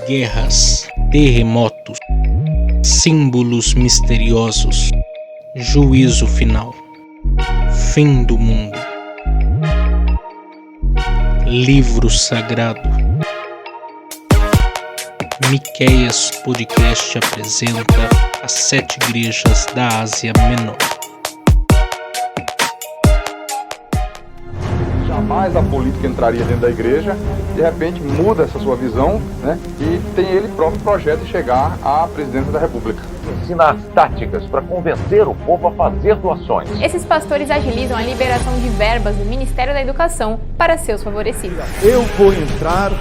guerras, terremotos, símbolos misteriosos, juízo final, fim do mundo. Livro sagrado. Miqueias Podcast apresenta as 7 igrejas da Ásia Menor. Jamais a política entraria dentro da igreja, de repente muda essa sua visão, né? E tem ele próprio projeto de chegar à presidência da República. Ensina as táticas para convencer o povo a fazer doações. Esses pastores agilizam a liberação de verbas do Ministério da Educação para seus favorecidos. Eu vou entrar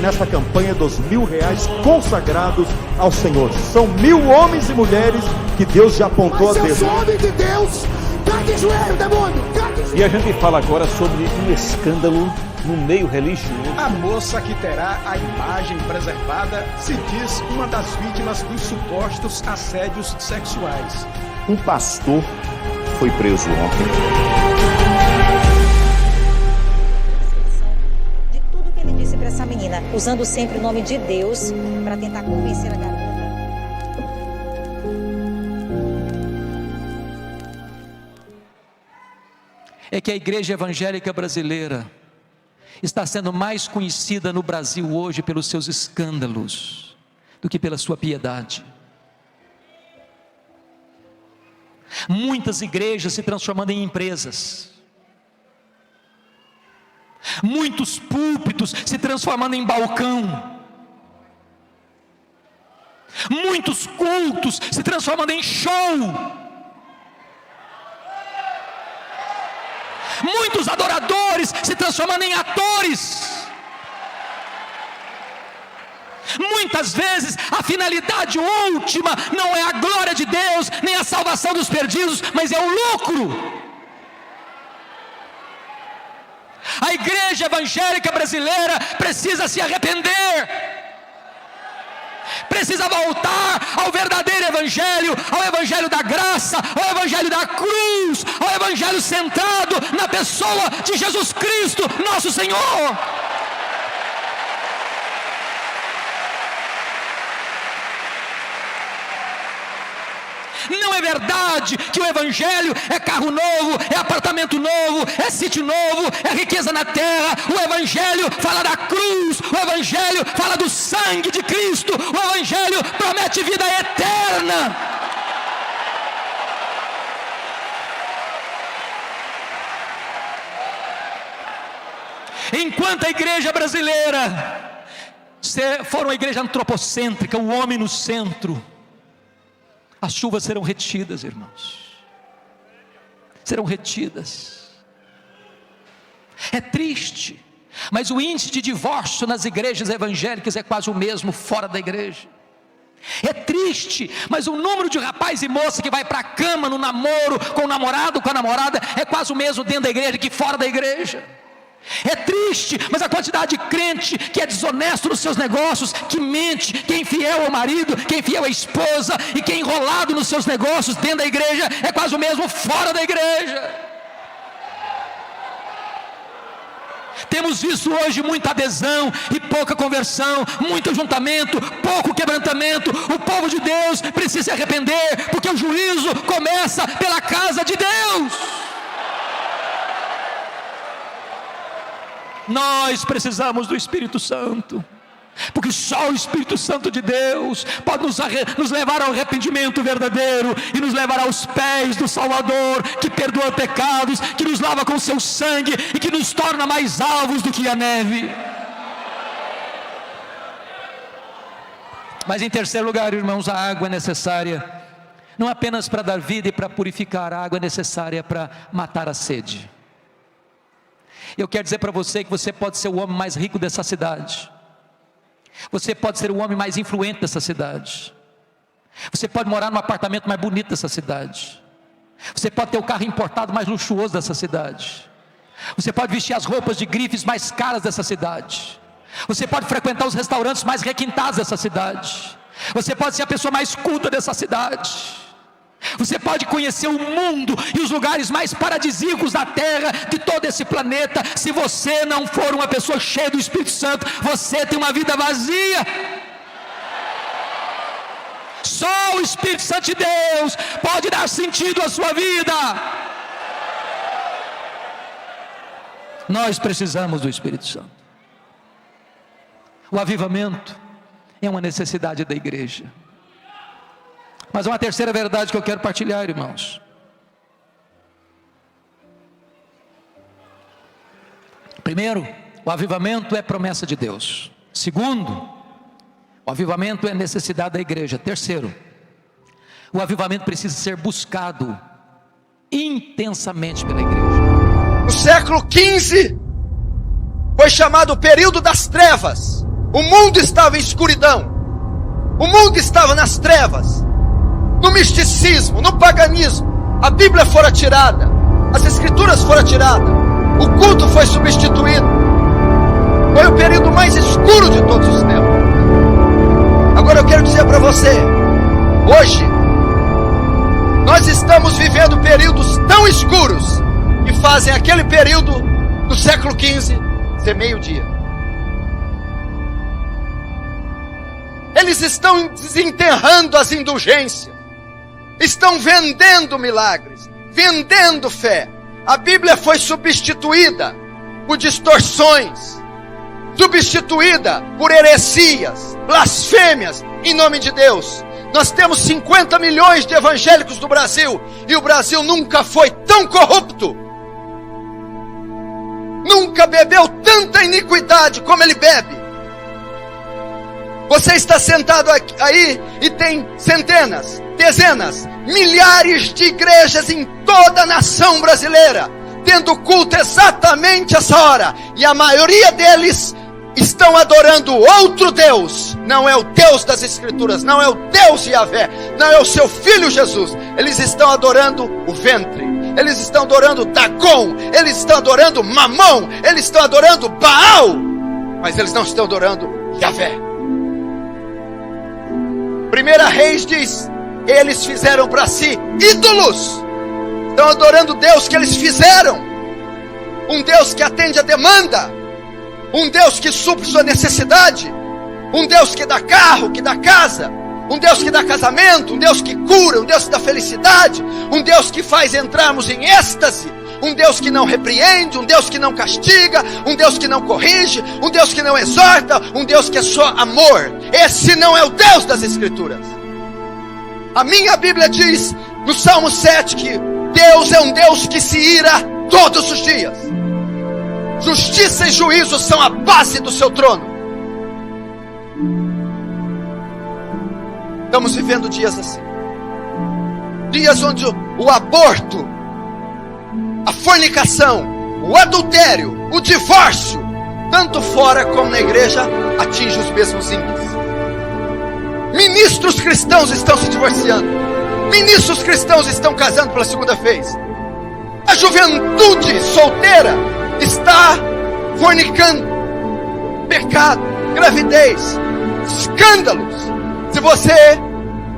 nessa campanha dos R$1.000 consagrados ao Senhor. São 1.000 homens e mulheres que Deus já apontou a dedo. Eu sou homem de Deus! Cai de joelho, demônio! Cai de joelho! E a gente fala agora sobre um escândalo no meio religioso. A moça que terá a imagem preservada se diz uma das vítimas dos supostos assédios sexuais. Um pastor foi preso ontem. De tudo que ele disse para essa menina, usando sempre o nome de Deus para tentar convencer a garota. É que a igreja evangélica brasileira está sendo mais conhecida no Brasil hoje pelos seus escândalos do que pela sua piedade. Muitas igrejas se transformando em empresas, muitos púlpitos se transformando em balcão, muitos cultos se transformando em show, muitos adoradores se transformando em atores. Muitas vezes a finalidade última não é a glória de Deus, nem a salvação dos perdidos, mas é o lucro. A igreja evangélica brasileira precisa se arrepender, precisa voltar ao verdadeiro evangelho, ao evangelho da graça, ao evangelho da cruz, ao evangelho centrado na pessoa de Jesus Cristo, nosso Senhor. Não é verdade que o evangelho é carro novo, é apartamento novo, é sítio novo, é riqueza na terra. O evangelho fala da cruz, o evangelho fala do sangue de Cristo, o evangelho promete vida eterna. Enquanto a igreja brasileira for uma igreja antropocêntrica, o homem no centro, as chuvas serão retidas, irmãos. Serão retidas. É triste, mas o índice de divórcio nas igrejas evangélicas é quase o mesmo fora da igreja. É triste, mas o número de rapaz e moça que vai para a cama no namoro, com o namorado, com a namorada, é quase o mesmo dentro da igreja que fora da igreja. É triste, mas a quantidade de crente que é desonesto nos seus negócios, que mente, que é infiel ao marido, que é infiel à esposa e que é enrolado nos seus negócios dentro da igreja, é quase o mesmo fora da igreja. Temos visto hoje muita adesão e pouca conversão, muito ajuntamento, pouco quebrantamento. O povo de Deus precisa se arrepender, porque o juízo começa pela casa de Deus. Nós precisamos do Espírito Santo, porque só o Espírito Santo de Deus pode nos levar ao arrependimento verdadeiro e nos levar aos pés do Salvador, que perdoa pecados, que nos lava com seu sangue e que nos torna mais alvos do que a neve. Mas em terceiro lugar, irmãos, a água é necessária, não apenas para dar vida e para purificar. A água é necessária para matar a sede. Eu quero dizer para você que você pode ser o homem mais rico dessa cidade, você pode ser o homem mais influente dessa cidade, você pode morar no apartamento mais bonito dessa cidade, você pode ter o carro importado mais luxuoso dessa cidade, você pode vestir as roupas de grifes mais caras dessa cidade, você pode frequentar os restaurantes mais requintados dessa cidade, você pode ser a pessoa mais culta dessa cidade, você pode conhecer o mundo e os lugares mais paradisíacos da terra, de todo esse planeta. Se você não for uma pessoa cheia do Espírito Santo, você tem uma vida vazia. Só o Espírito Santo de Deus pode dar sentido à sua vida. Nós precisamos do Espírito Santo. O avivamento é uma necessidade da igreja. Mas uma terceira verdade que eu quero partilhar, irmãos. Primeiro, o avivamento é promessa de Deus. Segundo, o avivamento é necessidade da igreja. Terceiro, o avivamento precisa ser buscado intensamente pela igreja. No século XV, foi chamado o período das trevas. O mundo estava em escuridão. O mundo estava nas trevas, no misticismo, no paganismo. A Bíblia fora tirada, as Escrituras foram tiradas, o culto foi substituído. Foi o período mais escuro de todos os tempos. Agora eu quero dizer para você, hoje, nós estamos vivendo períodos tão escuros que fazem aquele período do século XV ser meio-dia. Eles estão desenterrando as indulgências, estão vendendo milagres, vendendo fé. A Bíblia foi substituída por distorções, substituída por heresias, blasfêmias em nome de Deus. Nós temos 50 milhões de evangélicos no Brasil, e o Brasil nunca foi tão corrupto, nunca bebeu tanta iniquidade como ele bebe. Você está sentado aí e tem centenas, dezenas, milhares de igrejas em toda a nação brasileira, tendo culto exatamente essa hora, e a maioria deles estão adorando outro Deus. Não é o Deus das Escrituras, não é o Deus Yahvé, não é o seu Filho Jesus. Eles estão adorando o ventre, eles estão adorando Dagon, eles estão adorando Mamão, eles estão adorando Baal, mas eles não estão adorando Yahvé. 1 Reis diz: eles fizeram para si ídolos, estão adorando Deus que eles fizeram, um Deus que atende a demanda, um Deus que supre sua necessidade, um Deus que dá carro, que dá casa, um Deus que dá casamento, um Deus que cura, um Deus que dá felicidade, um Deus que faz entrarmos em êxtase, um Deus que não repreende, um Deus que não castiga, um Deus que não corrige, um Deus que não exorta, um Deus que é só amor. Esse não é o Deus das Escrituras. A minha Bíblia diz no Salmo 7 que Deus é um Deus que se ira todos os dias. Justiça e juízo são a base do seu trono. Estamos vivendo dias assim, dias onde o aborto, a fornicação, o adultério, o divórcio, tanto fora como na igreja, atinge os mesmos índices. Ministros cristãos estão se divorciando, ministros cristãos estão casando pela segunda vez, a juventude solteira está fornicando, pecado, gravidez, escândalos. Se você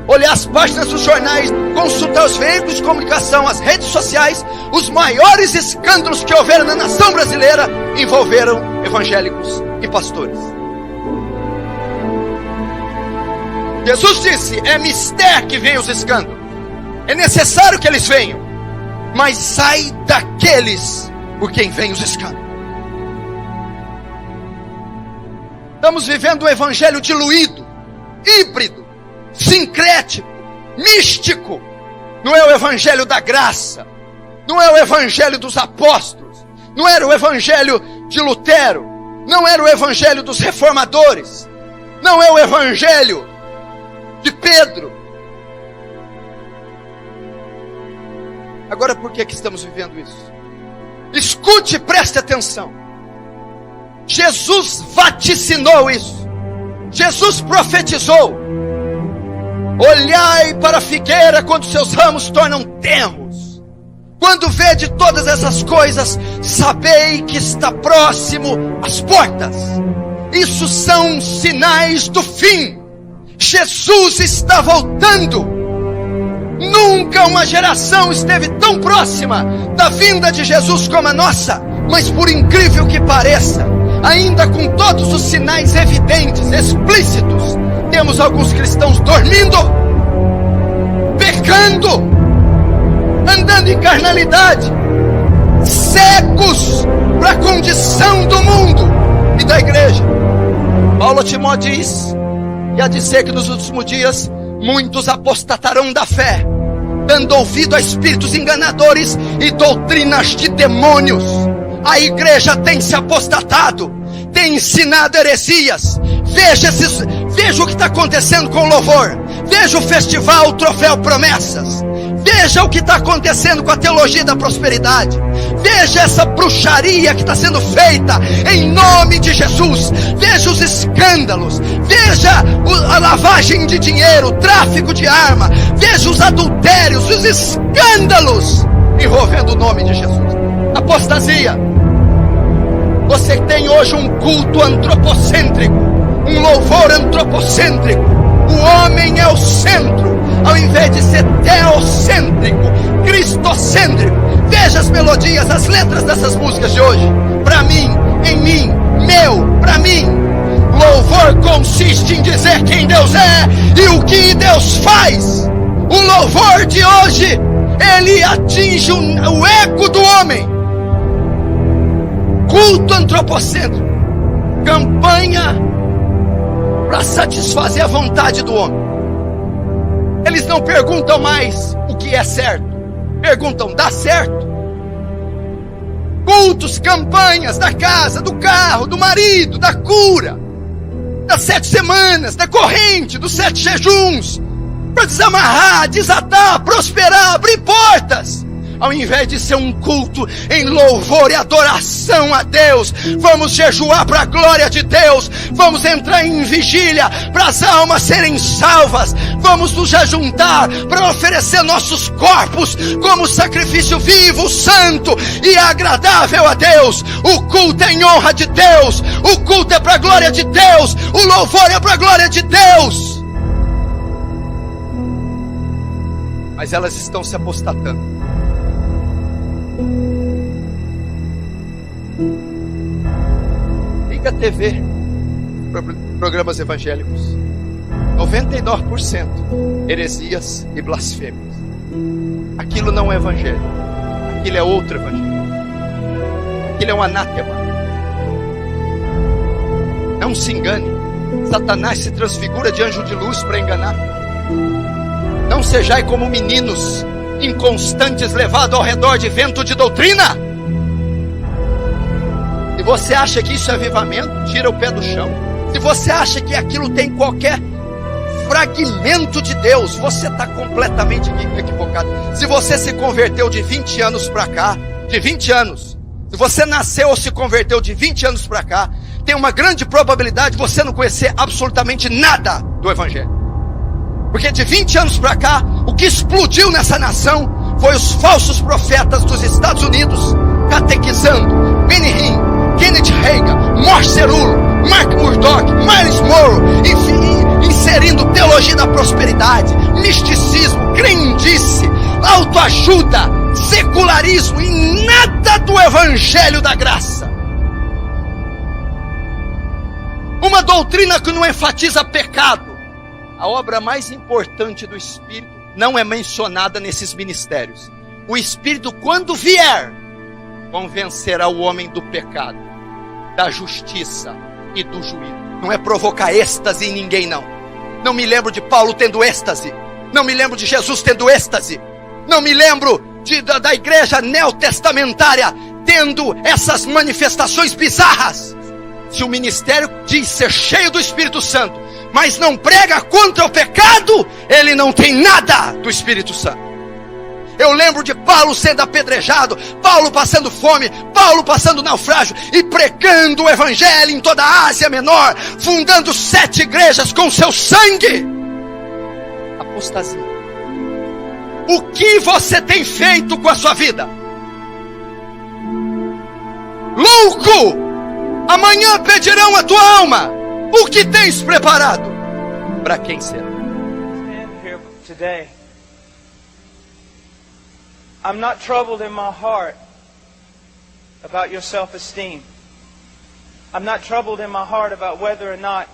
olhar as páginas dos jornais, consultar os veículos de comunicação, as redes sociais, os maiores escândalos que houveram na nação brasileira envolveram evangélicos e pastores. Jesus disse: é mister que vem os escândalos, é necessário que eles venham, mas sai daqueles por quem vem os escândalos. Estamos vivendo um evangelho diluído, híbrido, sincrético, místico. Não é o evangelho da graça, não é o evangelho dos apóstolos, não era o evangelho de Lutero, não era o evangelho dos reformadores, não é o evangelho de Pedro. Agora, por que estamos vivendo isso? Escute e preste atenção. Jesus vaticinou isso, Jesus profetizou: olhai para a figueira quando seus ramos tornam tenros. Quando vede todas essas coisas, sabei que está próximo às portas. Isso são sinais do fim. Jesus está voltando. Nunca uma geração esteve tão próxima da vinda de Jesus como a nossa. Mas por incrível que pareça, ainda com todos os sinais evidentes, explícitos, temos alguns cristãos dormindo, mundo, andando em carnalidade, cegos para a condição do mundo e da igreja. Paulo a Timóteo diz, e há de ser que nos últimos dias muitos apostatarão da fé, dando ouvido a espíritos enganadores e doutrinas de demônios. A igreja tem se apostatado, tem ensinado heresias. Veja o que está acontecendo com o louvor. Veja o festival, o troféu Promessas. Veja o que está acontecendo com a teologia da prosperidade. Veja essa bruxaria que está sendo feita em nome de Jesus. Veja os escândalos. Veja a lavagem de dinheiro, o tráfico de arma. Veja os adultérios, os escândalos envolvendo o nome de Jesus. Apostasia. Você tem hoje um culto antropocêntrico, um louvor antropocêntrico. O homem é o centro, ao invés de ser teocêntrico, cristocêntrico. Veja as melodias, as letras dessas músicas de hoje. Para mim, em mim, meu, para mim. Louvor consiste em dizer quem Deus é e o que Deus faz. O louvor de hoje, ele atinge o ego do homem. Culto antropocêntrico, campanha para satisfazer a vontade do homem. Eles não perguntam mais o que é certo, perguntam, dá certo? Cultos, campanhas da casa, do carro, do marido, da cura, das 7 semanas, da corrente, dos 7 jejuns, para desamarrar, desatar, prosperar, abrir portas. Ao invés de ser um culto em louvor e adoração a Deus, vamos jejuar para a glória de Deus, vamos entrar em vigília para as almas serem salvas, vamos nos ajuntar para oferecer nossos corpos como sacrifício vivo, santo e agradável a Deus. O culto é em honra de Deus, o culto é para a glória de Deus, o louvor é para a glória de Deus. Mas elas estão se apostatando. Liga a TV, programas evangélicos, 99% heresias e blasfêmias. Aquilo não é evangelho, aquilo é outro evangelho, aquilo é um anátema. Não se engane, Satanás se transfigura de anjo de luz para enganar. Não sejai como meninos inconstantes, levados ao redor de vento de doutrina. Se você acha que isso é avivamento, tira o pé do chão. Se você acha que aquilo tem qualquer fragmento de Deus, você está completamente equivocado. Se você se converteu de 20 anos para cá, de 20 anos, se você nasceu ou se converteu de 20 anos para cá, tem uma grande probabilidade de você não conhecer absolutamente nada do Evangelho. Porque de 20 anos para cá, o que explodiu nessa nação foi os falsos profetas dos Estados Unidos catequizando Benny Hinn, Kenneth Hagin, Morse Cerullo, Mark Murdock, Miles Monroe, enfim, inserindo teologia da prosperidade, misticismo, crendice, autoajuda, secularismo e nada do evangelho da graça. Uma doutrina que não enfatiza pecado. A obra mais importante do Espírito não é mencionada nesses ministérios. O Espírito, quando vier, convencerá o homem do pecado, da justiça e do juízo. Não é provocar êxtase em ninguém, não. Não me lembro de Paulo tendo êxtase. Não me lembro de Jesus tendo êxtase. Não me lembro da igreja neotestamentária tendo essas manifestações bizarras. Se o ministério diz ser cheio do Espírito Santo, mas não prega contra o pecado, ele não tem nada do Espírito Santo. Eu lembro de Paulo sendo apedrejado, Paulo passando fome, Paulo passando naufrágio e pregando o evangelho em toda a Ásia Menor, fundando 7 igrejas com seu sangue. Apostasia. O que você tem feito com a sua vida? Louco! Amanhã pedirão a tua alma. O que tens preparado? Para quem será? Stand here today. I'm not troubled in my heart about your self-esteem. I'm not troubled in my heart about whether or not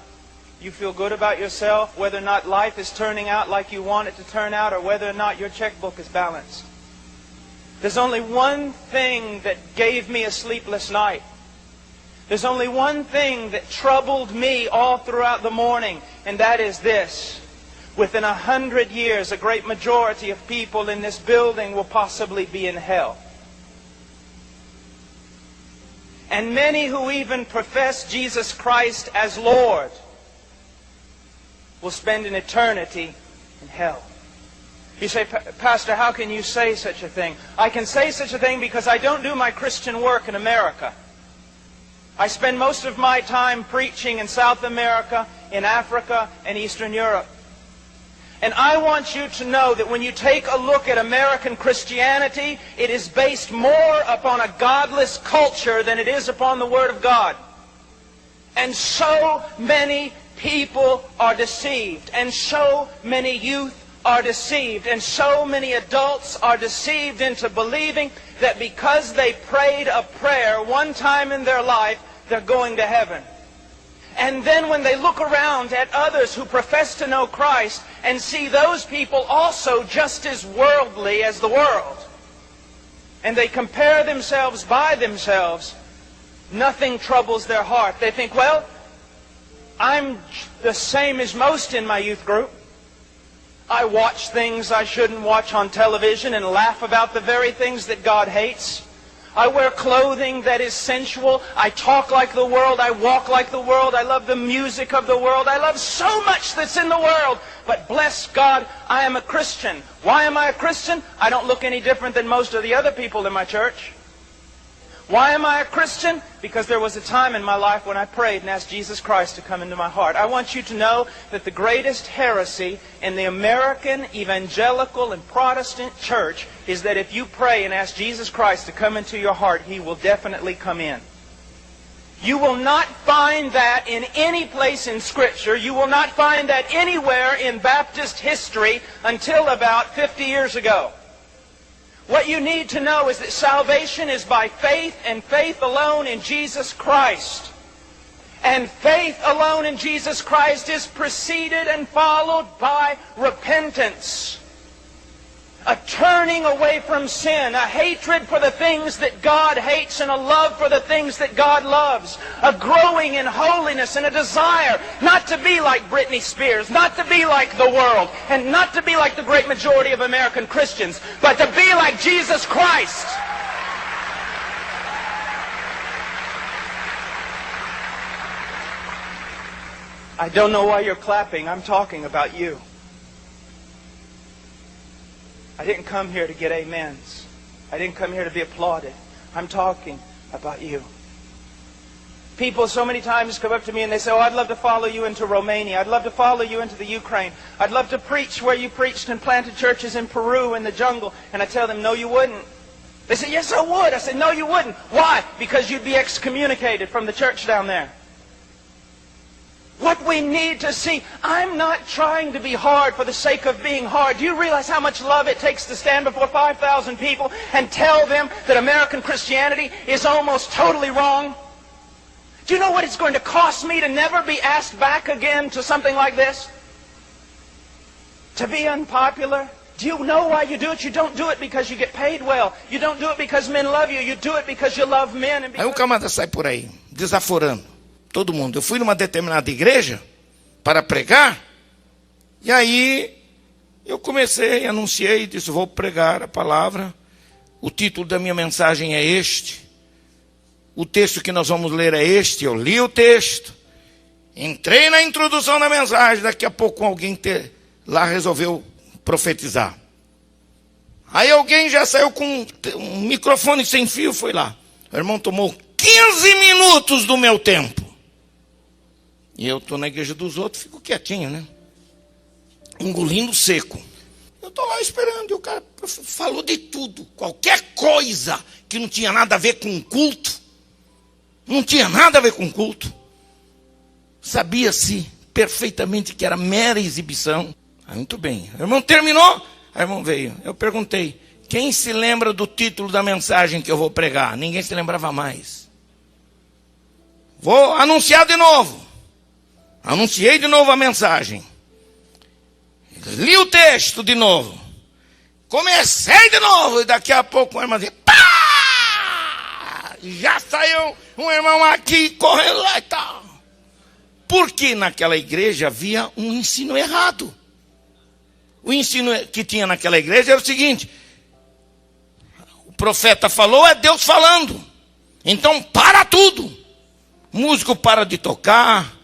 You feel good about yourself, whether or not life is turning out like you want it to turn out, or whether or not your checkbook is balanced. There's only one thing that gave me a sleepless night. There's only one thing that troubled me all throughout the morning, and that is this. Within 100 years, a great majority of people in this building will possibly be in hell. And many who even profess Jesus Christ as Lord will spend an eternity in hell. You say, Pastor, how can you say such a thing? I can say such a thing because I don't do my Christian work in America. I spend most of my time preaching in South America, in Africa, and Eastern Europe. And I want you to know that when you take a look at American Christianity, it is based more upon a godless culture than it is upon the Word of God. And so many people are deceived, and so many youth are deceived, and so many adults are deceived into believing that because they prayed a prayer one time in their life, they're going to heaven. And then when they look around at others who profess to know Christ and see those people also just as worldly as the world, and they compare themselves by themselves, nothing troubles their heart. They think, well, I'm the same as most in my youth group. I watch things I shouldn't watch on television and laugh about the very things that God hates. I wear clothing that is sensual. I talk like the world. I walk like the world. I love the music of the world. I love so much that's in the world. But bless God, I am a Christian. Why am I a Christian? I don't look any different than most of the other people in my church. Why am I a Christian? Because there was a time in my life when I prayed and asked Jesus Christ to come into my heart. I want you to know that the greatest heresy in the American evangelical and Protestant church is that if you pray and ask Jesus Christ to come into your heart, He will definitely come in. You will not find that in any place in Scripture. You will not find that anywhere in Baptist history until about 50 years ago. What you need to know is that salvation is by faith and faith alone in Jesus Christ. And faith alone in Jesus Christ is preceded and followed by repentance. A turning away from sin, a hatred for the things that God hates and a love for the things that God loves. A growing in holiness and a desire not to be like Britney Spears, not to be like the world, and not to be like the great majority of American Christians, but to be like Jesus Christ. I don't know why you're clapping. I'm talking about you. I didn't come here to get amens. I didn't come here to be applauded. I'm talking about you. People so many times come up to me and they say, oh, I'd love to follow you into Romania. I'd love to follow you into the Ukraine. I'd love to preach where you preached and planted churches in Peru in the jungle. And I tell them, no, you wouldn't. They say, yes, I would. I said, no, you wouldn't. Why? Because you'd be excommunicated from the church down there. What we need to see, I'm not trying to be hard for the sake of being hard. Do you realize how much love it takes to stand before 5,000 people and tell them that American Christianity is almost totally wrong? Do you know what it's going to cost me to never be asked back again to something like this? To be unpopular? Do you know why you do it? You don't do it because you get paid well. You don't do it because men love you. You do it because you love men. And Aí um camarada sai por aí, desaforando todo mundo. Eu fui numa determinada igreja para pregar, e aí eu comecei, anunciei, disse, vou pregar a palavra, o título da minha mensagem é este, o texto que nós vamos ler é este, eu li o texto, entrei na introdução da mensagem, daqui a pouco alguém lá resolveu profetizar. Aí alguém já saiu com um microfone sem fio, foi lá. O irmão tomou 15 minutos do meu tempo. E eu estou na igreja dos outros, fico quietinho, né? Engolindo seco. Eu estou lá esperando, e o cara falou de tudo. Qualquer coisa que não tinha nada a ver com culto. Não tinha nada a ver com culto. Sabia-se perfeitamente que era mera exibição. Muito bem. O irmão terminou, o irmão veio. Eu perguntei, quem se lembra do título da mensagem que eu vou pregar? Ninguém se lembrava mais. Vou anunciar de novo. Anunciei de novo a mensagem. Li o texto de novo. Comecei de novo. E daqui a pouco uma irmã dizia, pá! Já saiu um irmão aqui correndo lá e tal. Porque naquela igreja havia um ensino errado. O ensino que tinha naquela igreja era o seguinte: o profeta falou, é Deus falando. Então para tudo. Músico para de tocar,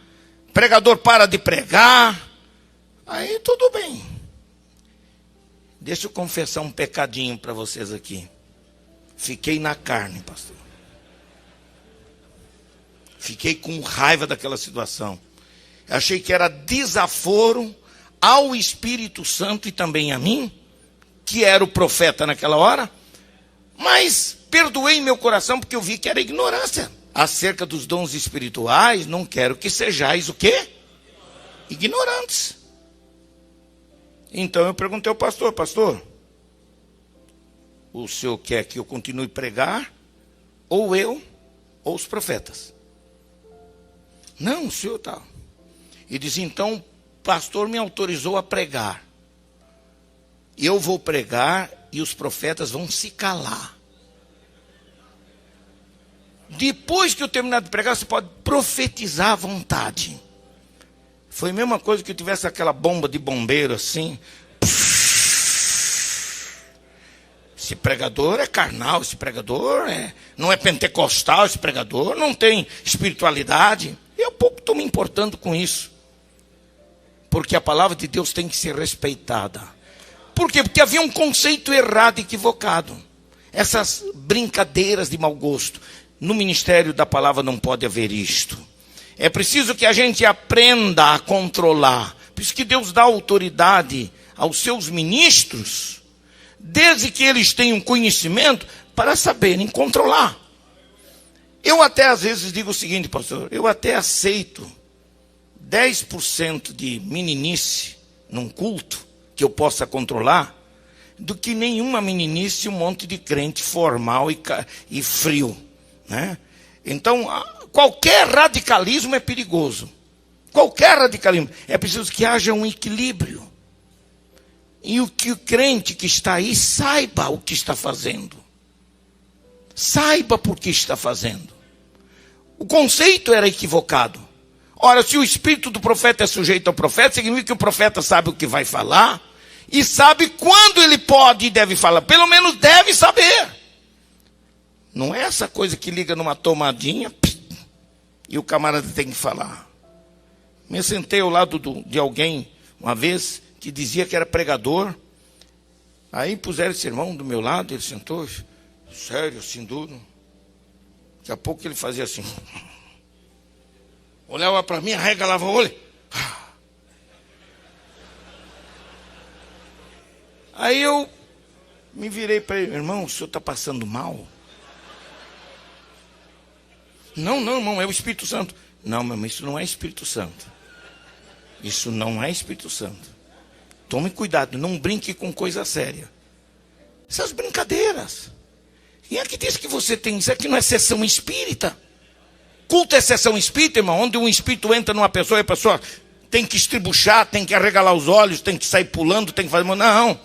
pregador para de pregar. Aí tudo bem. Deixa eu confessar um pecadinho para vocês aqui. Fiquei na carne, pastor. Fiquei com raiva daquela situação. Achei que era desaforo ao Espírito Santo e também a mim, que era o profeta naquela hora. Mas perdoei meu coração porque eu vi que era ignorância. Acerca dos dons espirituais, não quero que sejais o quê? Ignorantes. Então eu perguntei ao pastor, pastor, o senhor quer que eu continue a pregar? Ou eu, ou os profetas? Não, o senhor tá. E disse, então o pastor me autorizou a pregar. Eu vou pregar e os profetas vão se calar. Depois que eu terminar de pregar, você pode profetizar à vontade. Foi a mesma coisa que eu tivesse aquela bomba de bombeiro assim. Esse pregador é carnal, esse pregador não é pentecostal, esse pregador não tem espiritualidade. Eu pouco estou me importando com isso. Porque a palavra de Deus tem que ser respeitada. Por quê? Porque havia um conceito errado, equivocado. Essas brincadeiras de mau gosto. No ministério da palavra não pode haver isto. É preciso que a gente aprenda a controlar. Por isso que Deus dá autoridade aos seus ministros, desde que eles tenham conhecimento para saberem controlar. Eu até às vezes digo o seguinte, pastor, eu até aceito 10% de meninice num culto que eu possa controlar, do que nenhuma meninice, um monte de crente formal e frio, né? Então, qualquer radicalismo é perigoso. Qualquer radicalismo. É preciso que haja um equilíbrio. E que o crente que está aí saiba o que está fazendo. Saiba por que está fazendo. O conceito era equivocado. Ora, se o espírito do profeta é sujeito ao profeta, significa que o profeta sabe o que vai falar e sabe quando ele pode e deve falar. Pelo menos deve saber. Não é essa coisa que liga numa tomadinha e o camarada tem que falar. Me sentei ao lado de alguém uma vez que dizia que era pregador. Aí puseram esse irmão do meu lado, ele sentou, sério, assim, duro. Daqui a pouco ele fazia assim. Olhava para mim, arregalava o olho. Aí eu me virei para ele, irmão, o senhor está passando mal? Não, irmão, é o Espírito Santo. Não, meu irmão, isso não é Espírito Santo. Isso não é Espírito Santo. Tome cuidado, não brinque com coisa séria. Essas brincadeiras. Quem é que diz que você tem isso? Aqui não é sessão espírita. Culto é sessão espírita, irmão, onde um espírito entra numa pessoa e a pessoa tem que estribuchar, tem que arregalar os olhos, tem que sair pulando, tem que fazer... Não.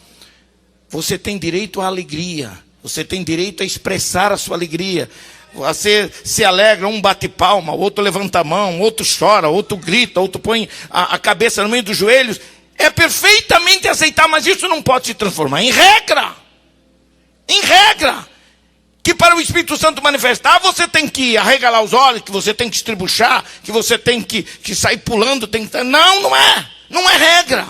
Você tem direito à alegria. Você tem direito a expressar a sua alegria. Você se alegra, um bate palma, outro levanta a mão, outro chora, outro grita, outro põe a cabeça no meio dos joelhos. É perfeitamente aceitável, mas isso não pode se transformar em regra. Em regra. Que para o Espírito Santo manifestar, você tem que arregalar os olhos, que você tem que estribuchar, que você tem que sair pulando. Não é. Não é regra.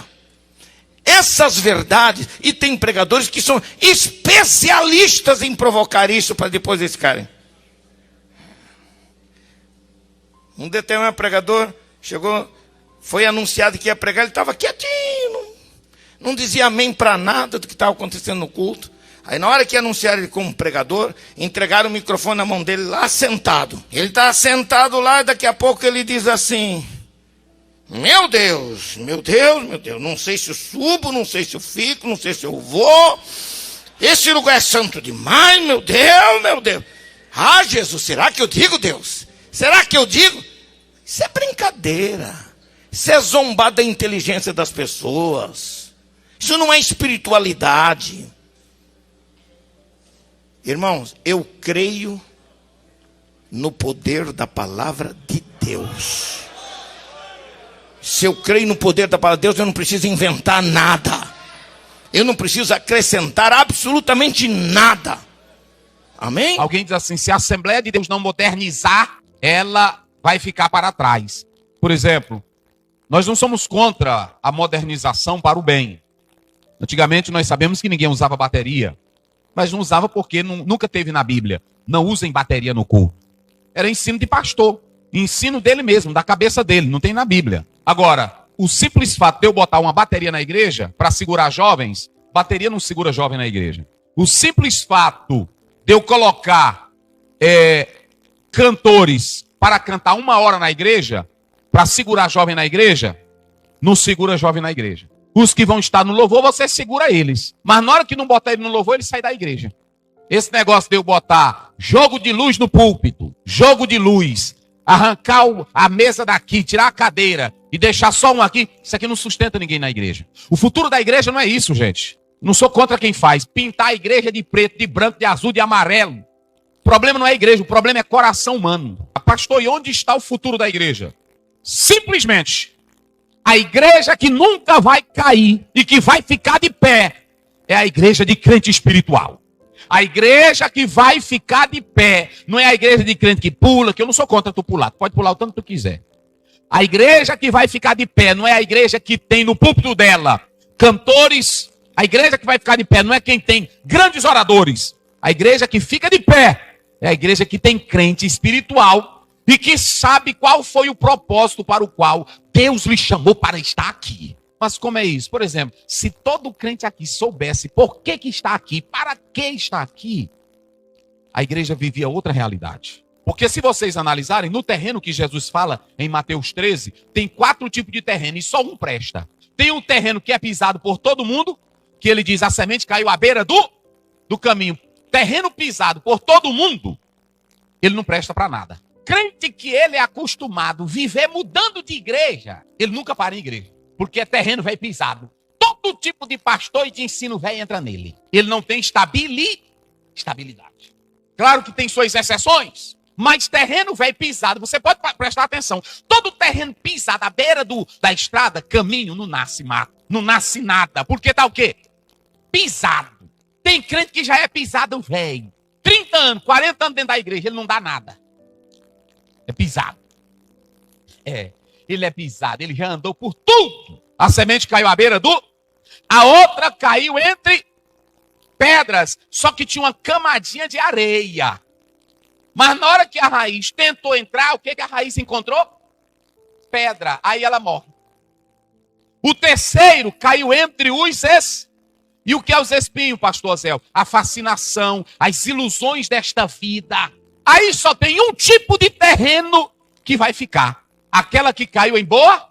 Essas verdades, e tem pregadores que são especialistas em provocar isso para depois eles ficarem. Um determinado pregador chegou, foi anunciado que ia pregar, ele estava quietinho, não dizia amém para nada do que estava acontecendo no culto. Aí na hora que anunciaram ele como pregador, entregaram o microfone na mão dele lá sentado. Ele está sentado lá e daqui a pouco ele diz assim: meu Deus, não sei se eu subo, não sei se eu fico, não sei se eu vou. Esse lugar é santo demais, meu Deus. Ah, Jesus, será que eu digo, Deus? Será que eu digo? Isso é brincadeira. Isso é zombar da inteligência das pessoas. Isso não é espiritualidade. Irmãos, eu creio no poder da palavra de Deus. Se eu creio no poder da palavra de Deus, eu não preciso inventar nada. Eu não preciso acrescentar absolutamente nada. Amém? Alguém diz assim, se a Assembleia de Deus não modernizar, ela vai ficar para trás. Por exemplo, nós não somos contra a modernização para o bem. Antigamente nós sabemos que ninguém usava bateria. Mas não usava porque nunca teve na Bíblia. Não usem bateria no culto. Era ensino de pastor. Ensino dele mesmo, da cabeça dele. Não tem na Bíblia. Agora, o simples fato de eu botar uma bateria na igreja para segurar jovens, bateria não segura jovem na igreja. O simples fato de eu colocar cantores para cantar 1 hora na igreja, para segurar jovem na igreja, não segura jovem na igreja. Os que vão estar no louvor, você segura eles. Mas na hora que não botar ele no louvor, ele sai da igreja. Esse negócio de eu botar jogo de luz no púlpito, jogo de luz, arrancar a mesa daqui, tirar a cadeira e deixar só um aqui, isso aqui não sustenta ninguém na igreja. O futuro da igreja não é isso, gente. Não sou contra quem faz. Pintar a igreja de preto, de branco, de azul, de amarelo. O problema não é a igreja, o problema é coração humano. Pastor, e onde está o futuro da igreja? Simplesmente, a igreja que nunca vai cair e que vai ficar de pé é a igreja de crente espiritual. A igreja que vai ficar de pé não é a igreja de crente que pula, que eu não sou contra tu pular. Tu pode pular o tanto que tu quiser. A igreja que vai ficar de pé não é a igreja que tem no púlpito dela cantores. A igreja que vai ficar de pé não é quem tem grandes oradores. A igreja que fica de pé é a igreja que tem crente espiritual e que sabe qual foi o propósito para o qual Deus lhe chamou para estar aqui. Mas como é isso? Por exemplo, se todo crente aqui soubesse por que está aqui, para que está aqui, a igreja vivia outra realidade. Porque se vocês analisarem, no terreno que Jesus fala em Mateus 13, tem 4 tipos de terreno e só um presta. Tem um terreno que é pisado por todo mundo, que ele diz, a semente caiu à beira do caminho. Terreno pisado por todo mundo, ele não presta para nada. Crente que ele é acostumado a viver mudando de igreja, ele nunca para em igreja. Porque é terreno velho pisado. Todo tipo de pastor e de ensino velho entra nele. Ele não tem estabilidade. Claro que tem suas exceções, mas terreno velho pisado, você pode prestar atenção. Todo terreno pisado à beira da estrada, caminho, não nasce mato. Não nasce nada. Porque tá o quê? Pisado. Tem crente que já é pisado velho. 30 anos, 40 anos dentro da igreja, ele não dá nada. É pisado. Ele é pisado, ele já andou por tudo. A semente caiu à beira a outra caiu entre pedras, só que tinha uma camadinha de areia. Mas na hora que a raiz tentou entrar, o que a raiz encontrou? Pedra, aí ela morre. O terceiro caiu entre e o que é os espinhos, pastor Zé? A fascinação, as ilusões desta vida. Aí só tem um tipo de terreno que vai ficar. Aquela que caiu em boa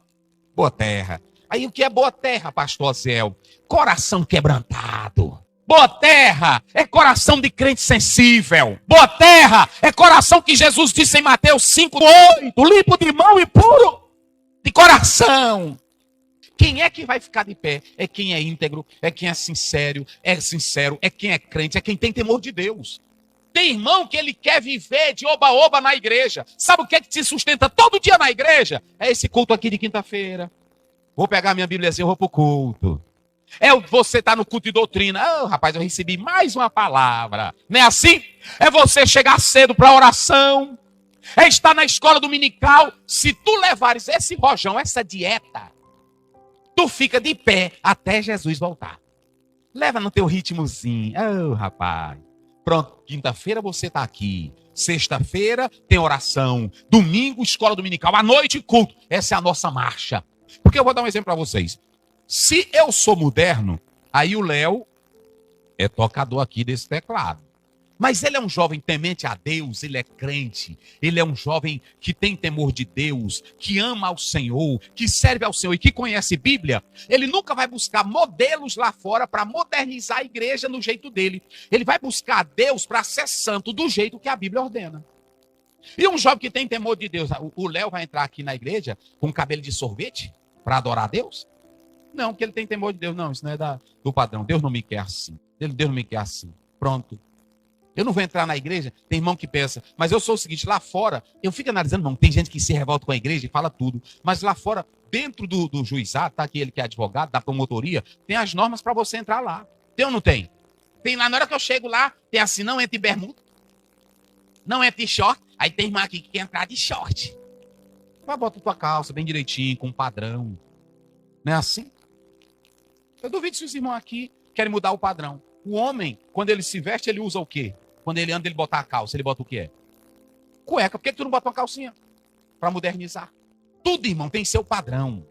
terra. Aí o que é boa terra, pastor Zé? Coração quebrantado. Boa terra é coração de crente sensível. Boa terra é coração que Jesus disse em Mateus 5:8, limpo de mão e puro de coração. Quem é que vai ficar de pé? É quem é íntegro, é quem é sincero, é quem é crente, é quem tem temor de Deus. Tem irmão que ele quer viver de oba-oba na igreja. Sabe o que é que te sustenta todo dia na igreja? É esse culto aqui de quinta-feira. Vou pegar minha Bíbliazinha e vou pro culto. Você tá no culto de doutrina. Rapaz, eu recebi mais uma palavra. Não é assim? É você chegar cedo para oração. É estar na escola dominical. Se tu levares esse rojão, essa dieta, tu fica de pé até Jesus voltar. Leva no teu ritmozinho. Rapaz. Pronto, quinta-feira você está aqui. Sexta-feira tem oração. Domingo, escola dominical. À noite, culto. Essa é a nossa marcha. Porque eu vou dar um exemplo para vocês. Se eu sou moderno, aí o Léo é tocador aqui desse teclado. Mas ele é um jovem temente a Deus, ele é crente. Ele é um jovem que tem temor de Deus, que ama ao Senhor, que serve ao Senhor e que conhece Bíblia. Ele nunca vai buscar modelos lá fora para modernizar a igreja no jeito dele. Ele vai buscar Deus para ser santo do jeito que a Bíblia ordena. E um jovem que tem temor de Deus, o Léo vai entrar aqui na igreja com cabelo de sorvete para adorar a Deus? Não, porque ele tem temor de Deus. Não, isso não é do padrão. Deus não me quer assim. Deus não me quer assim. Pronto. Eu não vou entrar na igreja. Tem irmão que pensa, mas eu sou o seguinte, lá fora, eu fico analisando, não, tem gente que se revolta com a igreja e fala tudo. Mas lá fora, dentro do juizado, tá aqui ele que é advogado, da promotoria, tem as normas para você entrar lá. Tem ou não tem? Tem lá, na hora que eu chego lá, tem assim, não entra em bermuda, não entra em short. Aí tem irmã aqui que quer entrar de short. Vai, bota tua calça bem direitinho, com um padrão. Não é assim? Eu duvido se os irmãos aqui querem mudar o padrão. O homem, quando ele se veste, ele usa o quê? Quando ele anda, ele bota a calça. Ele bota o quê? Cueca. Por que tu não bota uma calcinha? Para modernizar. Tudo, irmão, tem seu padrão.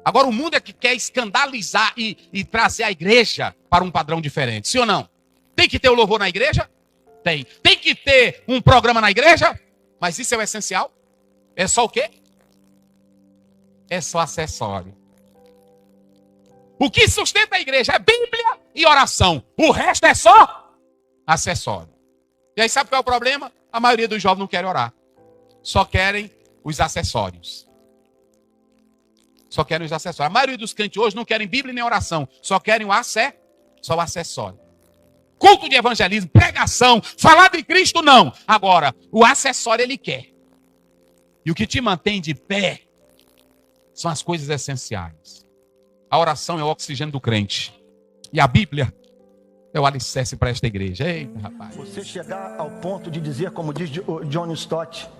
Agora, o mundo é que quer escandalizar e trazer a igreja para um padrão diferente. Sim ou não? Tem que ter o louvor na igreja? Tem. Tem que ter um programa na igreja? Mas isso é o essencial? É só o quê? É só acessório. O que sustenta a igreja é Bíblia e oração. O resto é só acessório. E aí sabe qual é o problema? A maioria dos jovens não querem orar. Só querem os acessórios. Só querem os acessórios. A maioria dos crentes hoje não querem Bíblia nem oração. Só querem só o acessório. Culto de evangelismo, pregação, falar de Cristo, não. Agora, o acessório ele quer. E o que te mantém de pé são as coisas essenciais. A oração é o oxigênio do crente. E a Bíblia é o alicerce para esta igreja. Eita, rapaz. Você chegar ao ponto de dizer, como diz John Stott,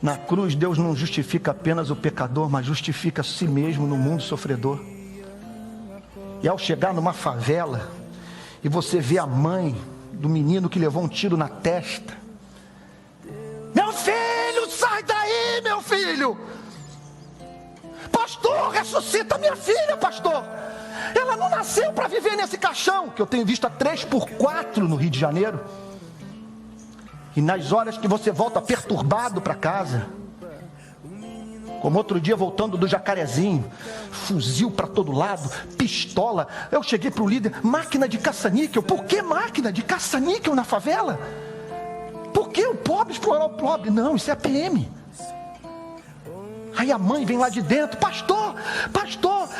na cruz Deus não justifica apenas o pecador, mas justifica a si mesmo no mundo sofredor. E ao chegar numa favela e você vê a mãe do menino que levou um tiro na testa: meu filho, sai daí, meu filho! Pastor, ressuscita minha filha, pastor! Ela não nasceu para viver nesse caixão, que eu tenho visto a 3x4 no Rio de Janeiro. E nas horas que você volta perturbado para casa, como outro dia voltando do Jacarezinho, fuzil para todo lado, pistola, eu cheguei para o líder: máquina de caça-níquel. Por que máquina de caça-níquel na favela? Por que o pobre explorar o pobre? Não, isso é PM. Aí a mãe vem lá de dentro: pastor,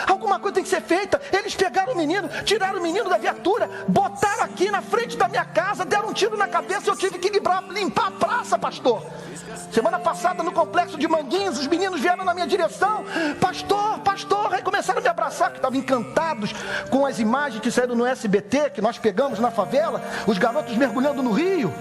alguma coisa tem que ser feita. Eles pegaram o menino, tiraram o menino da viatura, botaram aqui na frente da minha casa, deram um tiro na cabeça e eu tive que limpar a praça, pastor. Semana passada no complexo de Manguinhos, os meninos vieram na minha direção: pastor, aí começaram a me abraçar, que estavam encantados com as imagens que saíram no SBT, que nós pegamos na favela, os garotos mergulhando no rio.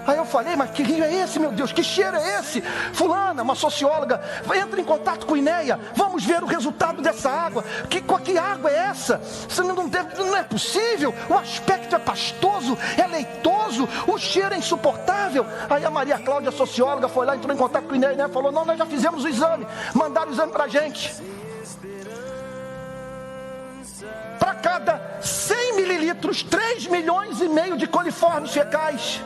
Aí eu falei: mas que rio é esse, meu Deus? Que cheiro é esse? Fulana, uma socióloga, entra em contato com Inéia, vamos ver o resultado dessa água. Que água é essa? Isso não é possível. O aspecto é pastoso, é leitoso, o cheiro é insuportável. Aí a Maria Cláudia, socióloga, foi lá, entrou em contato com Inéia, e falou: não, nós já fizemos o exame, mandaram o exame pra gente. Para cada 100 mililitros, 3,5 milhões de coliformes fecais.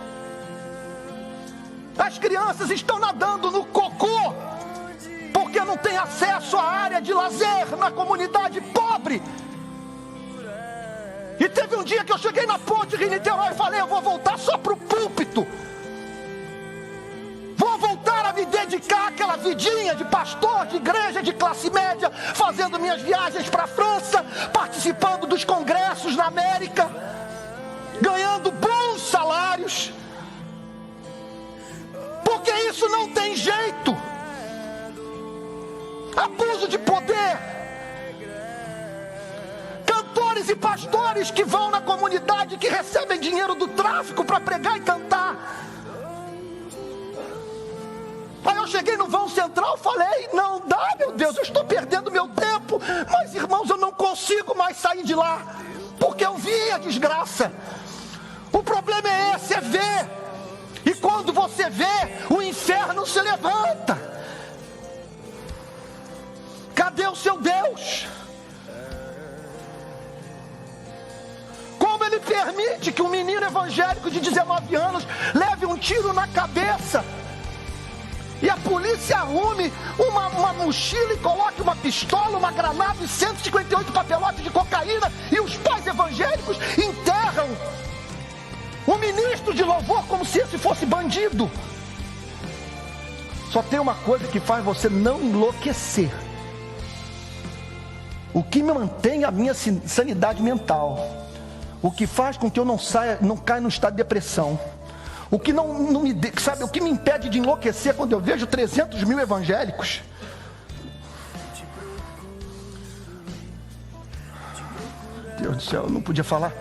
As crianças estão nadando no cocô, porque não tem acesso à área de lazer na comunidade pobre. E teve um dia que eu cheguei na ponte de Niterói e falei: eu vou voltar só para o púlpito. Vou voltar a me dedicar àquela vidinha de pastor, de igreja, de classe média, fazendo minhas viagens para a França, participando dos congressos na América, ganhando bons salários. Porque isso não tem jeito. Abuso de poder. Cantores e pastores que vão na comunidade, que recebem dinheiro do tráfico para pregar e cantar. Aí eu cheguei no vão central, falei: não dá, meu Deus, eu estou perdendo meu tempo. Mas irmãos, eu não consigo mais sair de lá, porque eu vi a desgraça. O problema é esse, é ver. E quando você vê, o inferno se levanta. Cadê o seu Deus? Como ele permite que um menino evangélico de 19 anos leve um tiro na cabeça e a polícia arrume uma mochila e coloque uma pistola, uma granada e 158 papelotes de cocaína, e os pais evangélicos enterram o ministro de louvor como se esse fosse bandido? Só tem uma coisa que faz você não enlouquecer. O que me mantém a minha sanidade mental, o que faz com que eu não caia no estado de depressão, o que o que me impede de enlouquecer quando eu vejo 300 mil evangélicos. Deus do céu, eu não podia falar.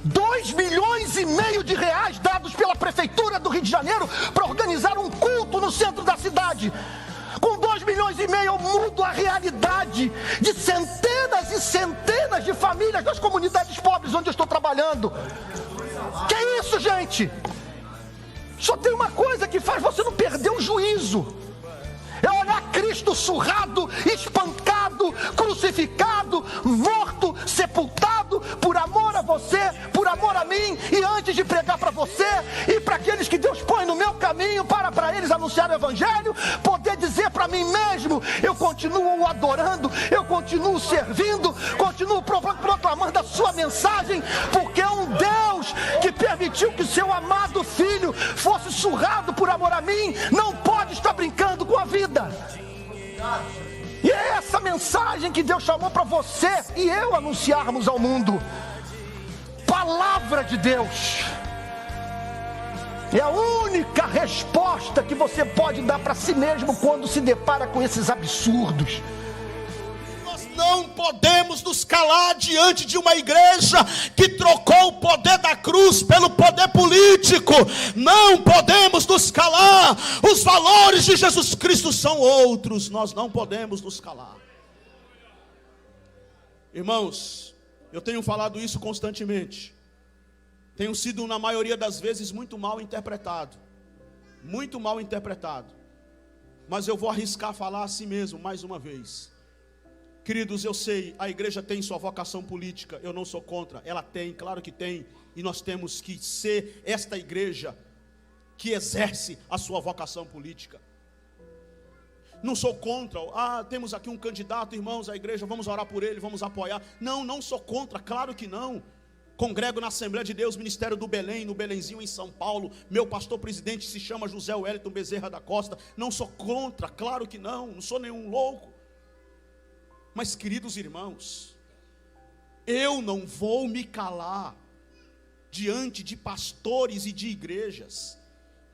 2,5 milhões de reais dados pela Prefeitura do Rio de Janeiro para organizar um culto no centro da cidade. Com 2,5 milhões eu mudo a realidade de centenas e centenas de famílias das comunidades pobres onde eu estou trabalhando. Que é isso, gente? Só tem uma coisa que faz você não perder o juízo. É olhar Cristo surrado, espancado, crucificado, morto, sepultado, por amor a você, por amor a mim, e antes de pregar para você e para aqueles que Deus põe no meu caminho para eles anunciar o Evangelho, poder dizer para mim mesmo: eu continuo o adorando, eu continuo servindo, continuo proclamando a sua mensagem, porque é um Deus que permitiu que o seu amado filho fosse surrado por amor a mim, não pode estar brincando com a vida. E é essa mensagem que Deus chamou para você e eu anunciarmos ao mundo. Palavra de Deus é a única resposta que você pode dar para si mesmo quando se depara com esses absurdos. Não podemos nos calar diante de uma igreja que trocou o poder da cruz pelo poder político. Não podemos nos calar. Os valores de Jesus Cristo são outros. Nós não podemos nos calar. Irmãos, eu tenho falado isso constantemente. Tenho sido, na maioria das vezes, muito mal interpretado. Muito mal interpretado. Mas eu vou arriscar falar assim mesmo, mais uma vez. Queridos, eu sei, a igreja tem sua vocação política, eu não sou contra, ela tem, claro que tem, e nós temos que ser esta igreja que exerce a sua vocação política. Não sou contra, temos aqui um candidato, irmãos, a igreja, vamos orar por ele, vamos apoiar. Não sou contra, claro que não. Congrego na Assembleia de Deus, Ministério do Belém, no Belenzinho em São Paulo. Meu pastor presidente se chama José Wellington Bezerra da Costa. Não sou contra, claro que não sou nenhum louco. Mas, queridos irmãos, eu não vou me calar diante de pastores e de igrejas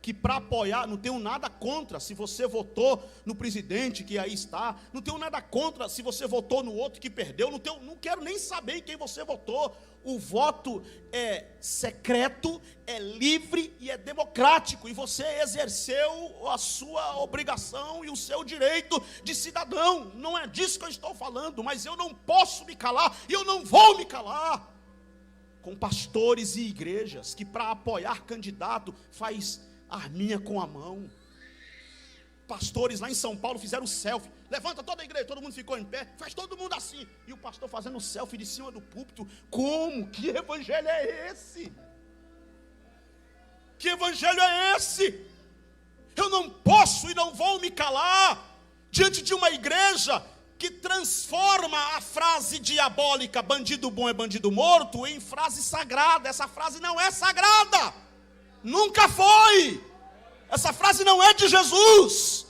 que, para apoiar, não tenho nada contra se você votou no presidente que aí está, não tenho nada contra se você votou no outro que perdeu, não quero nem saber em quem você votou. O voto é secreto, é livre e é democrático, e você exerceu a sua obrigação e o seu direito de cidadão. Não é disso que eu estou falando, mas eu não posso me calar, e eu não vou me calar com pastores e igrejas que, para apoiar candidato, faz arminha com a mão. Pastores lá em São Paulo fizeram selfie. Levanta toda a igreja, todo mundo ficou em pé, faz todo mundo assim. E o pastor fazendo selfie de cima do púlpito. Como? Que evangelho é esse? Que evangelho é esse? Eu não posso e não vou me calar diante de uma igreja que transforma a frase diabólica, bandido bom é bandido morto, em frase sagrada. Essa frase não é sagrada. Nunca foi. Essa frase não é de Jesus.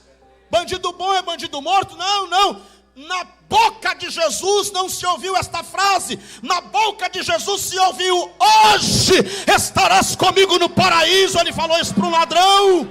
Bandido bom é bandido morto. Não. Na boca de Jesus não se ouviu esta frase. Na boca de Jesus se ouviu: hoje estarás comigo no paraíso. Ele falou isso para um ladrão.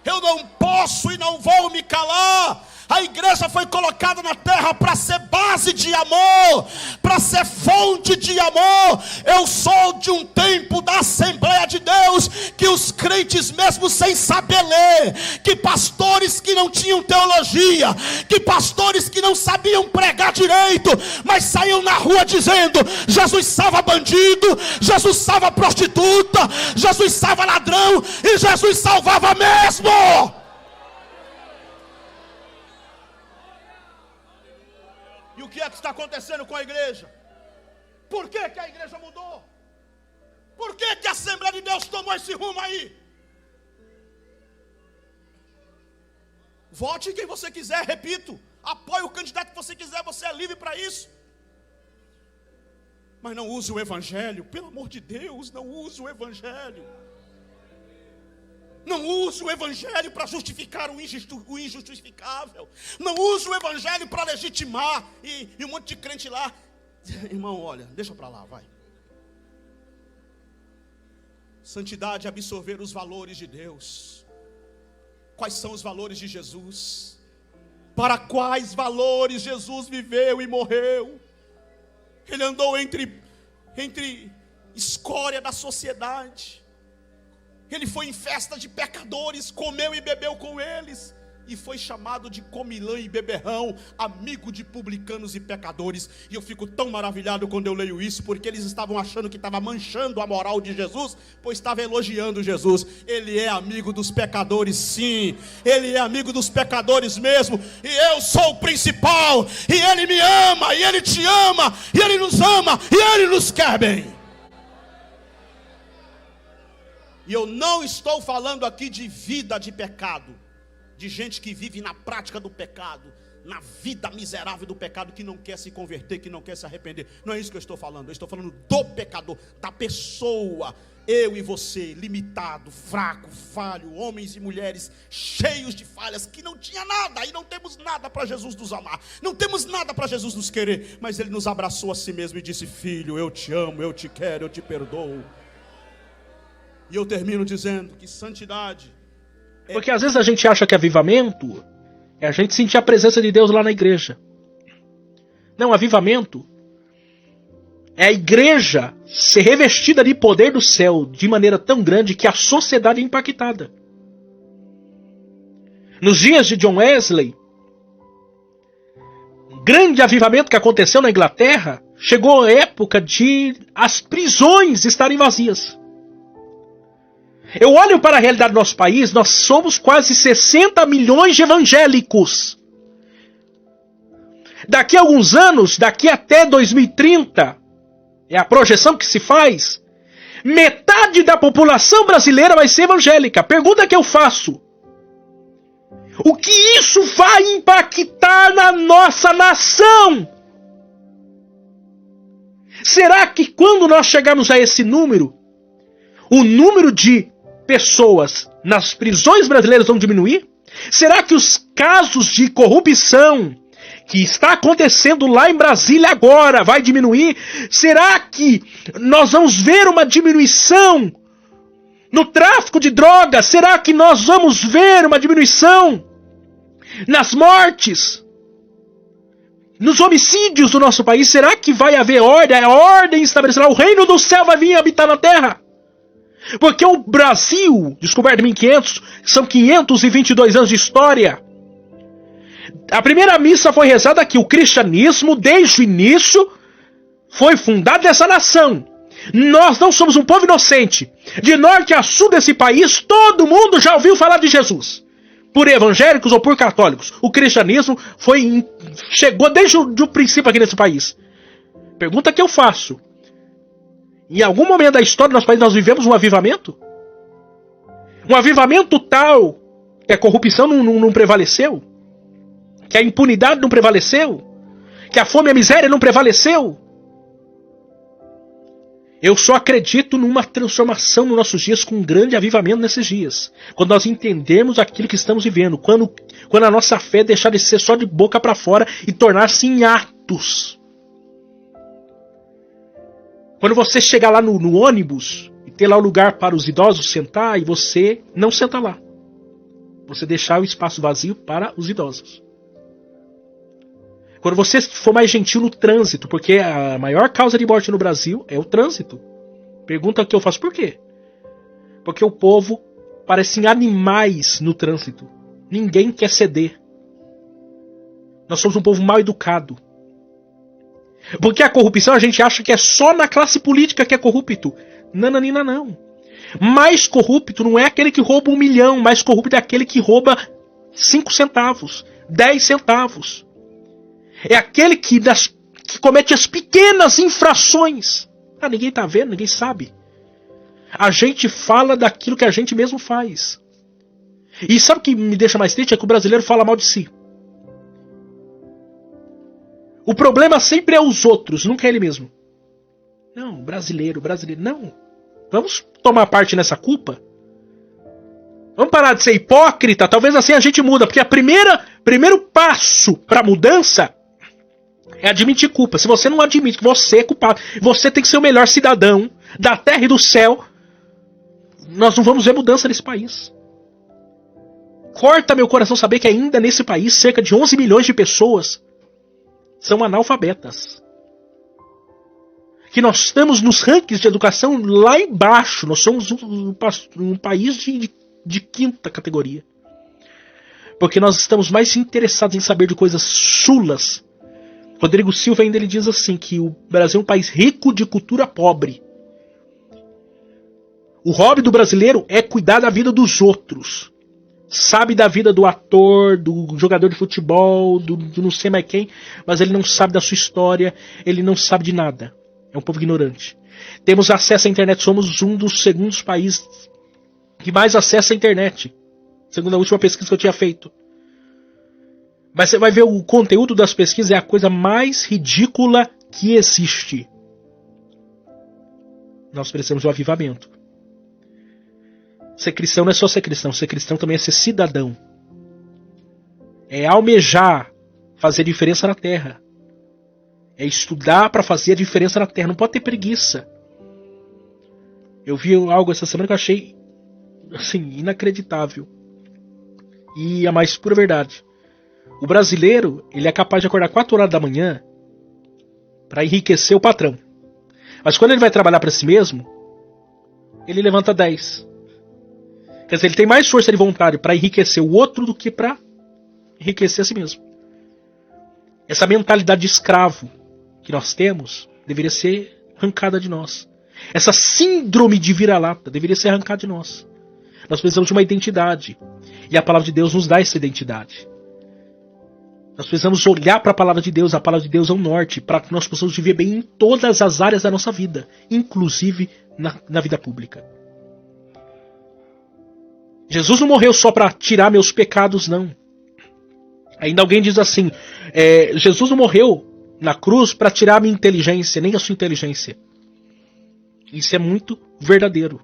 Eu não posso e não vou me calar. A igreja foi colocada na terra para ser base de amor, para ser fonte de amor. Eu sou de um tempo da Assembleia de Deus, que os crentes mesmo sem saber ler, que pastores que não tinham teologia, que pastores que não sabiam pregar direito, mas saíam na rua dizendo: Jesus salva bandido, Jesus salva prostituta, Jesus salva ladrão, e Jesus salvava mesmo. E o que é que está acontecendo com a igreja? Por que a igreja mudou? Por que a Assembleia de Deus tomou esse rumo aí? Vote em quem você quiser, repito. Apoie o candidato que você quiser, você é livre para isso. Mas não use o evangelho, pelo amor de Deus, não use o evangelho. Não use o evangelho para justificar o injustificável. Não use o evangelho para legitimar. E um monte de crente lá. Irmão, olha, deixa para lá, vai. Santidade é absorver os valores de Deus. Quais são os valores de Jesus? Para quais valores Jesus viveu e morreu? Ele andou entre escória da sociedade. Ele foi em festa de pecadores, comeu e bebeu com eles. E foi chamado de comilã e beberrão, amigo de publicanos e pecadores. E eu fico tão maravilhado quando eu leio isso, porque eles estavam achando que estava manchando a moral de Jesus, pois estava elogiando Jesus. Ele é amigo dos pecadores, sim. Ele é amigo dos pecadores mesmo. E eu sou o principal. E Ele me ama, e Ele te ama, e Ele nos ama, e Ele nos quer bem. E eu não estou falando aqui de vida de pecado, de gente que vive na prática do pecado, na vida miserável do pecado, que não quer se converter, que não quer se arrepender. Não é isso que eu estou falando. Eu estou falando do pecador, da pessoa. Eu e você, limitado, fraco, falho, homens e mulheres cheios de falhas, que não tinha nada, e não temos nada para Jesus nos amar, não temos nada para Jesus nos querer, mas Ele nos abraçou a si mesmo e disse: filho, eu te amo, eu te quero, eu te perdoo. E eu termino dizendo que santidade... Porque às vezes a gente acha que avivamento é a gente sentir a presença de Deus lá na igreja. Não, avivamento é a igreja ser revestida de poder do céu de maneira tão grande que a sociedade é impactada. Nos dias de John Wesley, um grande avivamento que aconteceu na Inglaterra, chegou a época de as prisões estarem vazias. Eu olho para a realidade do nosso país, nós somos quase 60 milhões de evangélicos. Daqui a alguns anos, daqui até 2030, é a projeção que se faz, metade da população brasileira vai ser evangélica. Pergunta que eu faço: o que isso vai impactar na nossa nação? Será que quando nós chegarmos a esse número, o número de pessoas nas prisões brasileiras vão diminuir? Será que os casos de corrupção que está acontecendo lá em Brasília agora vai diminuir? Será que nós vamos ver uma diminuição no tráfico de drogas? Será que nós vamos ver uma diminuição nas mortes, nos homicídios do nosso país? Será que vai haver ordem? A ordem estabelecerá, o reino do céu vai vir habitar na terra? Porque o Brasil, descoberto em 1500, são 522 anos de história. A primeira missa foi rezada aqui. O cristianismo, desde o início, foi fundado nessa nação. Nós não somos um povo inocente. De norte a sul desse país, todo mundo já ouviu falar de Jesus. Por evangélicos ou por católicos. O cristianismo chegou desde o princípio aqui nesse país. Pergunta que eu faço: em algum momento da história do nosso país nós vivemos um avivamento? Um avivamento tal que a corrupção não prevaleceu? Que a impunidade não prevaleceu? Que a fome e a miséria não prevaleceu? Eu só acredito numa transformação nos nossos dias, com um grande avivamento nesses dias. Quando nós entendermos aquilo que estamos vivendo. Quando a nossa fé deixar de ser só de boca para fora e tornar-se em atos. Quando você chegar lá no ônibus e ter lá o lugar para os idosos sentar, e você não senta lá. Você deixar o espaço vazio para os idosos. Quando você for mais gentil no trânsito, porque a maior causa de morte no Brasil é o trânsito. Pergunta que eu faço: por quê? Porque o povo parece animais no trânsito. Ninguém quer ceder. Nós somos um povo mal educado. Porque a corrupção a gente acha que é só na classe política que é corrupto. Nananina não. Mais corrupto não é aquele que rouba 1 milhão. Mais corrupto é aquele que rouba 5 centavos, 10 centavos. É aquele que comete as pequenas infrações. Ah, ninguém está vendo, ninguém sabe. A gente fala daquilo que a gente mesmo faz. E sabe o que me deixa mais triste? É que o brasileiro fala mal de si. O problema sempre é os outros, nunca é ele mesmo. Não, brasileiro, não. Vamos tomar parte nessa culpa? Vamos parar de ser hipócrita, talvez assim a gente muda, porque primeiro passo para mudança é admitir culpa. Se você não admite que você é culpado, você tem que ser o melhor cidadão da terra e do céu, nós não vamos ver mudança nesse país. Corta meu coração saber que ainda nesse país cerca de 11 milhões de pessoas são analfabetas. Que nós estamos nos rankings de educação lá embaixo. Nós somos um país de quinta categoria. Porque nós estamos mais interessados em saber de coisas chulas. Rodrigo Silva ainda ele diz assim, que o Brasil é um país rico de cultura pobre. O hobby do brasileiro é cuidar da vida dos outros. Sabe da vida do ator, do jogador de futebol, do não sei mais quem, mas ele não sabe da sua história, ele não sabe de nada. É um povo ignorante. Temos acesso à internet, somos um dos segundos países que mais acessa a internet, segundo a última pesquisa que eu tinha feito. Mas você vai ver o conteúdo das pesquisas, é a coisa mais ridícula que existe. Nós precisamos de um avivamento. Ser cristão não é só ser cristão também é ser cidadão. É almejar fazer diferença na terra. É estudar para fazer a diferença na terra. Não pode ter preguiça. Eu vi algo essa semana que eu achei assim, inacreditável. E a mais pura verdade. O brasileiro, ele é capaz de acordar 4 horas da manhã para enriquecer o patrão. Mas quando ele vai trabalhar para si mesmo, ele levanta 10. Quer dizer, ele tem mais força de vontade para enriquecer o outro do que para enriquecer a si mesmo. Essa mentalidade de escravo que nós temos deveria ser arrancada de nós. Essa síndrome de vira-lata deveria ser arrancada de nós. Nós precisamos de uma identidade. E a palavra de Deus nos dá essa identidade. Nós precisamos olhar para a palavra de Deus. A palavra de Deus é o norte para que nós possamos viver bem em todas as áreas da nossa vida, inclusive na vida pública. Jesus não morreu só para tirar meus pecados, não. Ainda alguém diz assim, Jesus não morreu na cruz para tirar a minha inteligência, nem a sua inteligência. Isso é muito verdadeiro.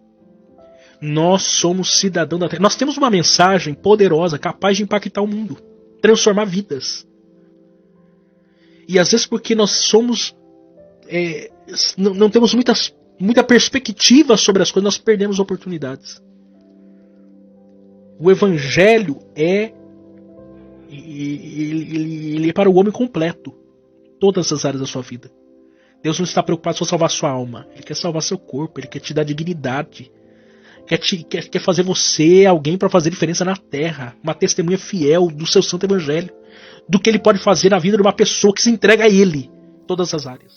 Nós somos cidadãos da terra. Nós temos uma mensagem poderosa, capaz de impactar o mundo, transformar vidas. E às vezes porque nós somos... não temos muita perspectiva sobre as coisas, nós perdemos oportunidades. O evangelho ele é para o homem completo. Todas as áreas da sua vida. Deus não está preocupado só em salvar sua alma. Ele quer salvar seu corpo. Ele quer te dar dignidade. Quer fazer você alguém para fazer diferença na terra. Uma testemunha fiel do seu santo evangelho. Do que ele pode fazer na vida de uma pessoa que se entrega a ele. Todas as áreas.